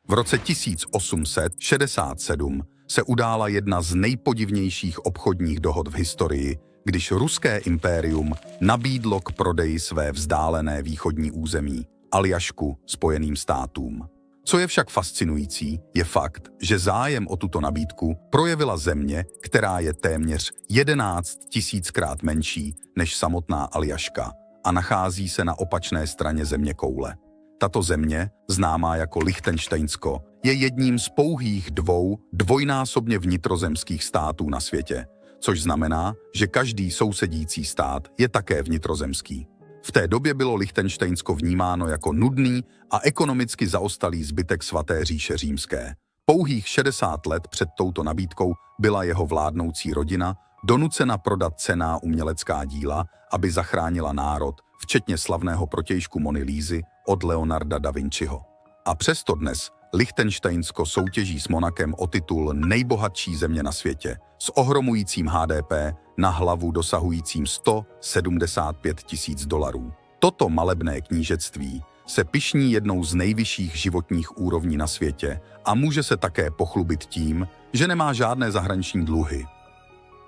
V roce 1867 se udála jedna z nejpodivnějších obchodních dohod v historii, když ruské impérium nabídlo k prodeji své vzdálené východní území, Aljašku, Spojeným státům. Co je však fascinující, je fakt, že zájem o tuto nabídku projevila země, která je téměř 11 000krát menší než samotná Aljaška a nachází se na opačné straně zeměkoule. Tato země, známá jako Lichtenštejnsko, je jedním z pouhých dvou dvojnásobně vnitrozemských států na světě, což znamená, že každý sousedící stát je také vnitrozemský. V té době bylo Lichtenštejnsko vnímáno jako nudný a ekonomicky zaostalý zbytek svaté říše římské. Pouhých 60 let před touto nabídkou byla jeho vládnoucí rodina donucena prodat cenná umělecká díla, aby zachránila národ, včetně slavného protějšku Mony Lízy od Leonarda da Vinciho. A přesto dnes Lichtenštejnsko soutěží s Monakem o titul nejbohatší země na světě, s ohromujícím HDP na hlavu dosahujícím $175 000. Toto malebné knížectví se pyšní jednou z nejvyšších životních úrovní na světě a může se také pochlubit tím, že nemá žádné zahraniční dluhy.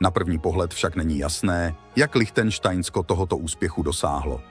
Na první pohled však není jasné, jak Lichtenštejnsko tohoto úspěchu dosáhlo.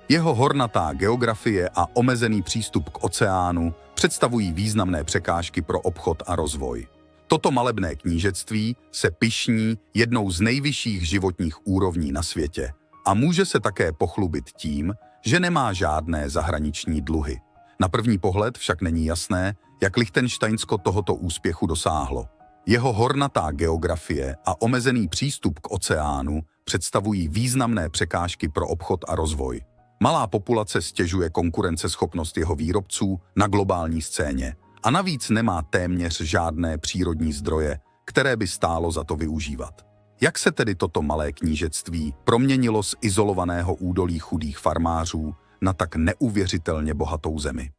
Jeho hornatá geografie a omezený přístup k oceánu představují významné překážky pro obchod a rozvoj. Toto malebné knížectví se pyšní jednou z nejvyšších životních úrovní na světě a může se také pochlubit tím, že nemá žádné zahraniční dluhy. Na první pohled však není jasné, jak Lichtenštejnsko tohoto úspěchu dosáhlo. Jeho hornatá geografie a omezený přístup k oceánu představují významné překážky pro obchod a rozvoj. Malá populace stěžuje konkurenceschopnost jeho výrobců na globální scéně a navíc nemá téměř žádné přírodní zdroje, které by stálo za to využívat. Jak se tedy toto malé knížectví proměnilo z izolovaného údolí chudých farmářů na tak neuvěřitelně bohatou zemi?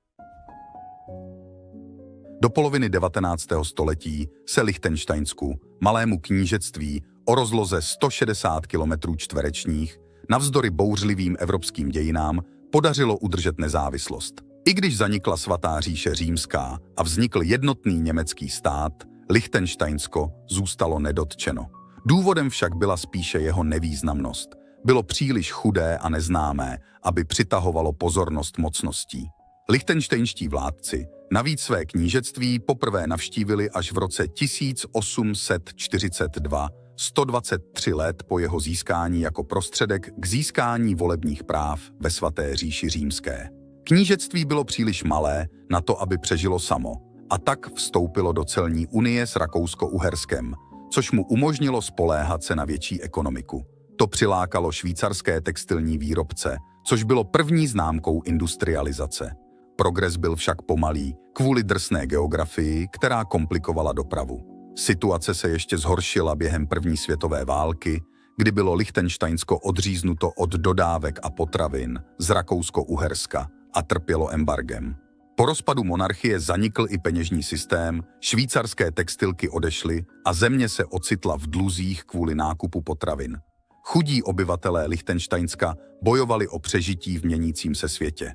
Do poloviny 19. století se Lichtenštejnsku, malému knížectví o rozloze 160 km², navzdory bouřlivým evropským dějinám podařilo udržet nezávislost. I když zanikla svatá říše římská a vznikl jednotný německý stát, Lichtenštejnsko zůstalo nedotčeno. Důvodem však byla spíše jeho nevýznamnost. Bylo příliš chudé a neznámé, aby přitahovalo pozornost mocností. Lichtenštejnští vládci navíc své knížectví poprvé navštívili až v roce 1842, 123 let po jeho získání jako prostředek k získání volebních práv ve svaté říši římské. Knížectví bylo příliš malé na to, aby přežilo samo, a tak vstoupilo do celní unie s Rakousko-Uherskem, což mu umožnilo spoléhat se na větší ekonomiku. To přilákalo švýcarské textilní výrobce, což bylo první známkou industrializace. Progres byl však pomalý kvůli drsné geografii, která komplikovala dopravu. Situace se ještě zhoršila během první světové války, kdy bylo Lichtenštejnsko odříznuto od dodávek a potravin z Rakousko-Uherska a trpělo embargem. Po rozpadu monarchie zanikl i peněžní systém, švýcarské textilky odešly a země se ocitla v dluzích kvůli nákupu potravin. Chudí obyvatelé Lichtenštejnska bojovali o přežití v měnícím se světě.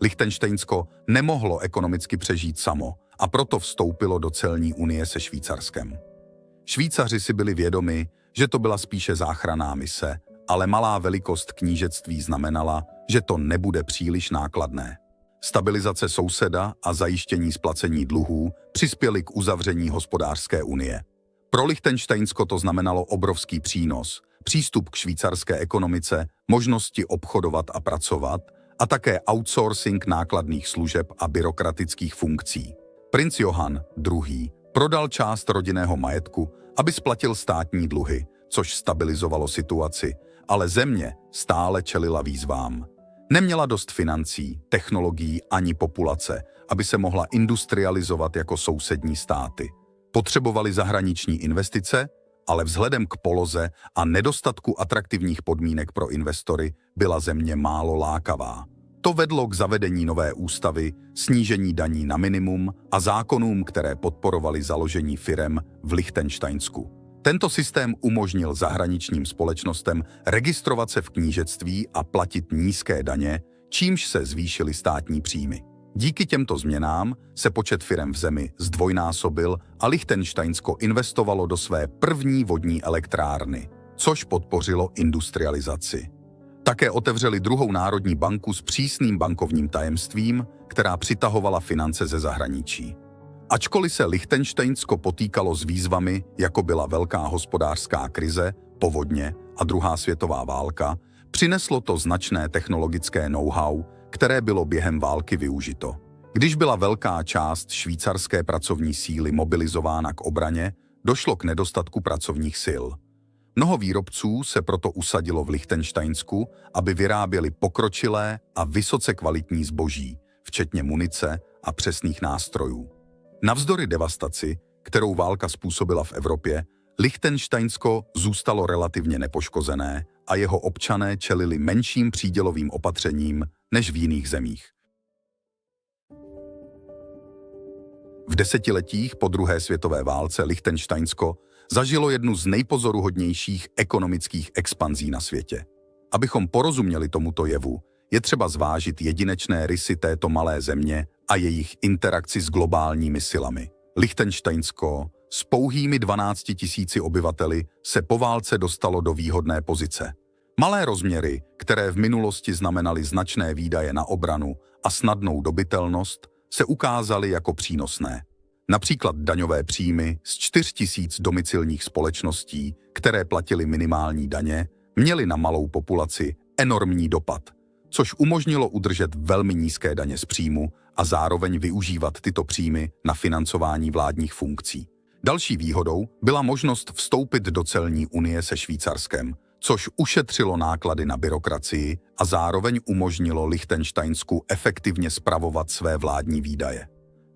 Lichtenštejnsko nemohlo ekonomicky přežít samo a proto vstoupilo do celní unie se Švýcarskem. Švýcaři si byli vědomi, že to byla spíše záchranná mise, ale malá velikost knížectví znamenala, že to nebude příliš nákladné. Stabilizace souseda a zajištění splacení dluhů přispěly k uzavření hospodářské unie. Pro Lichtenštejnsko to znamenalo obrovský přínos, přístup k švýcarské ekonomice, možnosti obchodovat a pracovat a také outsourcing nákladných služeb a byrokratických funkcí. Princ Johann II. Prodal část rodinného majetku, aby splatil státní dluhy, což stabilizovalo situaci, ale země stále čelila výzvám. Neměla dost financí, technologií ani populace, aby se mohla industrializovat jako sousední státy. Potřebovali zahraniční investice, ale vzhledem k poloze a nedostatku atraktivních podmínek pro investory byla země málo lákavá. To vedlo k zavedení nové ústavy, snížení daní na minimum a zákonům, které podporovaly založení firem v Lichtenštejnsku. Tento systém umožnil zahraničním společnostem registrovat se v knížectví a platit nízké daně, čímž se zvýšily státní příjmy. Díky těmto změnám se počet firem v zemi zdvojnásobil a Lichtenštejnsko investovalo do své první vodní elektrárny, což podpořilo industrializaci. Také otevřeli druhou národní banku s přísným bankovním tajemstvím, která přitahovala finance ze zahraničí. Ačkoliv se Lichtenštejnsko potýkalo s výzvami, jako byla velká hospodářská krize, povodně a druhá světová válka, přineslo to značné technologické know-how, které bylo během války využito. Když byla velká část švýcarské pracovní síly mobilizována k obraně, došlo k nedostatku pracovních sil. Mnoho výrobců se proto usadilo v Lichtenštejnsku, aby vyráběli pokročilé a vysoce kvalitní zboží, včetně munice a přesných nástrojů. Navzdory devastaci, kterou válka způsobila v Evropě, Lichtenštejnsko zůstalo relativně nepoškozené a jeho občané čelili menším přídělovým opatřením než v jiných zemích. V desetiletích po druhé světové válce Lichtenštejnsko zažilo jednu z nejpozoruhodnějších ekonomických expanzí na světě. Abychom porozuměli tomuto jevu, je třeba zvážit jedinečné rysy této malé země a jejich interakci s globálními silami. Lichtenštejnsko s pouhými 12 000 obyvateli se po válce dostalo do výhodné pozice. Malé rozměry, které v minulosti znamenaly značné výdaje na obranu a snadnou dobytelnost, se ukázaly jako přínosné. Například daňové příjmy z 4 000 domicilních společností, které platily minimální daně, měly na malou populaci enormní dopad, což umožnilo udržet velmi nízké daně z příjmu a zároveň využívat tyto příjmy na financování vládních funkcí. Další výhodou byla možnost vstoupit do celní unie se Švýcarskem, což ušetřilo náklady na byrokracii a zároveň umožnilo Lichtenštejnsku efektivně spravovat své vládní výdaje.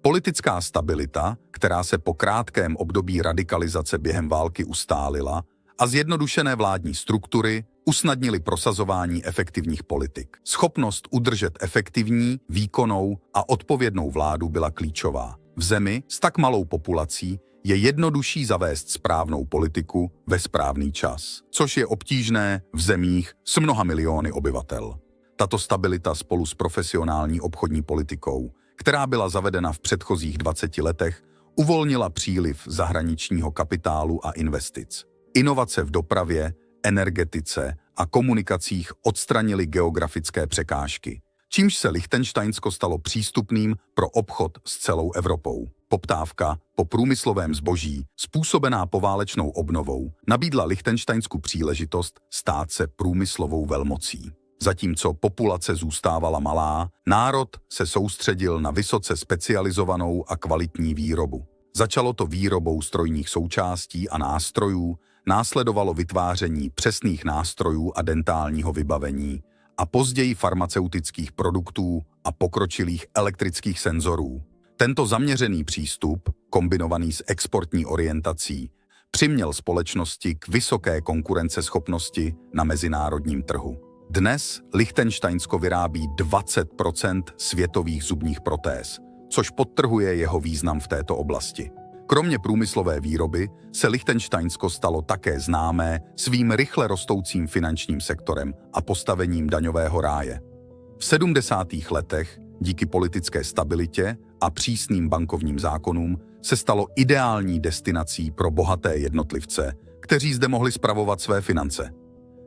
Politická stabilita, která se po krátkém období radikalizace během války ustálila, a zjednodušené vládní struktury usnadnily prosazování efektivních politik. Schopnost udržet efektivní, výkonnou a odpovědnou vládu byla klíčová. V zemi s tak malou populací je jednodušší zavést správnou politiku ve správný čas, což je obtížné v zemích s mnoha miliony obyvatel. Tato stabilita spolu s profesionální obchodní politikou, která byla zavedena v předchozích 20 letech, uvolnila příliv zahraničního kapitálu a investic. Inovace v dopravě, energetice a komunikacích odstranily geografické překážky, čímž se Lichtenštejnsko stalo přístupným pro obchod s celou Evropou. Poptávka po průmyslovém zboží, způsobená poválečnou obnovou, nabídla Lichtenštejnsku příležitost stát se průmyslovou velmocí. Zatímco populace zůstávala malá, národ se soustředil na vysoce specializovanou a kvalitní výrobu. Začalo to výrobou strojních součástí a nástrojů, následovalo vytváření přesných nástrojů a dentálního vybavení a později farmaceutických produktů a pokročilých elektrických senzorů. Tento zaměřený přístup, kombinovaný s exportní orientací, přiměl společnosti k vysoké konkurenceschopnosti na mezinárodním trhu. Dnes Lichtenštejnsko vyrábí 20% světových zubních protéz, což podtrhuje jeho význam v této oblasti. Kromě průmyslové výroby se Lichtenštejnsko stalo také známé svým rychle rostoucím finančním sektorem a postavením daňového ráje. V 70. letech díky politické stabilitě a přísným bankovním zákonům se stalo ideální destinací pro bohaté jednotlivce, kteří zde mohli spravovat své finance.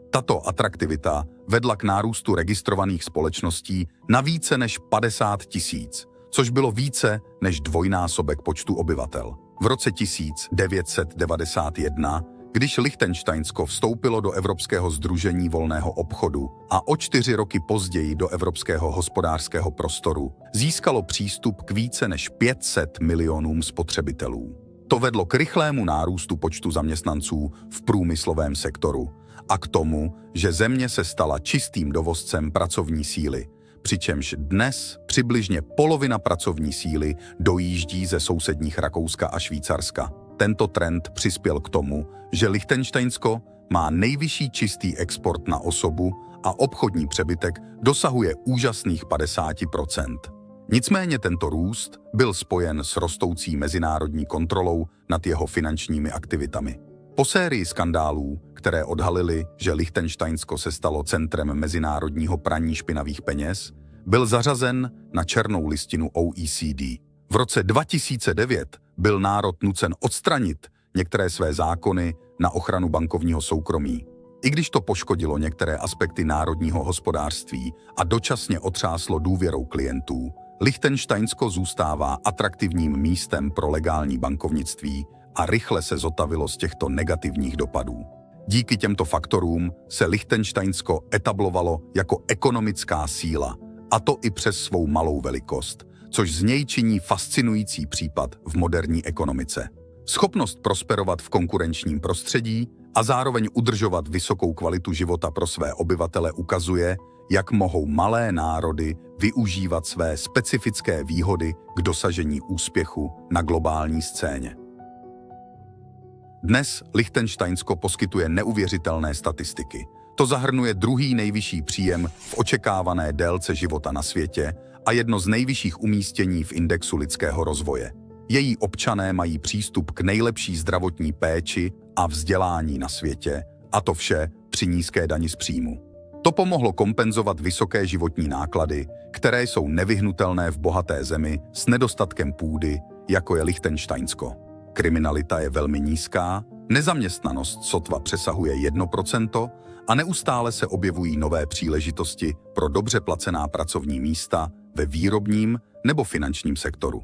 Tato atraktivita vedla k nárůstu registrovaných společností na více než 50 000, což bylo více než dvojnásobek počtu obyvatel. V roce 1991, když Lichtenštejnsko vstoupilo do Evropského sdružení volného obchodu a o 4 roky později do Evropského hospodářského prostoru, získalo přístup k více než 500 milionům spotřebitelů. To vedlo k rychlému nárůstu počtu zaměstnanců v průmyslovém sektoru a k tomu, že země se stala čistým dovozcem pracovní síly, přičemž dnes přibližně polovina pracovní síly dojíždí ze sousedních Rakouska a Švýcarska. Tento trend přispěl k tomu, že Lichtenštejnsko má nejvyšší čistý export na osobu a obchodní přebytek dosahuje úžasných 50%. Nicméně tento růst byl spojen s rostoucí mezinárodní kontrolou nad jeho finančními aktivitami. Po sérii skandálů, které odhalily, že Lichtenštejnsko se stalo centrem mezinárodního praní špinavých peněz, byl zařazen na černou listinu OECD. V roce 2009 byl národ nucen odstranit některé své zákony na ochranu bankovního soukromí. I když to poškodilo některé aspekty národního hospodářství a dočasně otřáslo důvěrou klientů, Lichtenštejnsko zůstává atraktivním místem pro legální bankovnictví a rychle se zotavilo z těchto negativních dopadů. Díky těmto faktorům se Lichtenštejnsko etablovalo jako ekonomická síla, a to i přes svou malou velikost, což z něj činí fascinující případ v moderní ekonomice. Schopnost prosperovat v konkurenčním prostředí a zároveň udržovat vysokou kvalitu života pro své obyvatele ukazuje, jak mohou malé národy využívat své specifické výhody k dosažení úspěchu na globální scéně. Dnes Lichtenštejnsko poskytuje neuvěřitelné statistiky. To zahrnuje druhý nejvyšší příjem v očekávané délce života na světě a jedno z nejvyšších umístění v indexu lidského rozvoje. Její občané mají přístup k nejlepší zdravotní péči a vzdělání na světě, a to vše při nízké dani z příjmu. To pomohlo kompenzovat vysoké životní náklady, které jsou nevyhnutelné v bohaté zemi s nedostatkem půdy, jako je Lichtenštejnsko. Kriminalita je velmi nízká, nezaměstnanost sotva přesahuje 1% a neustále se objevují nové příležitosti pro dobře placená pracovní místa ve výrobním nebo finančním sektoru.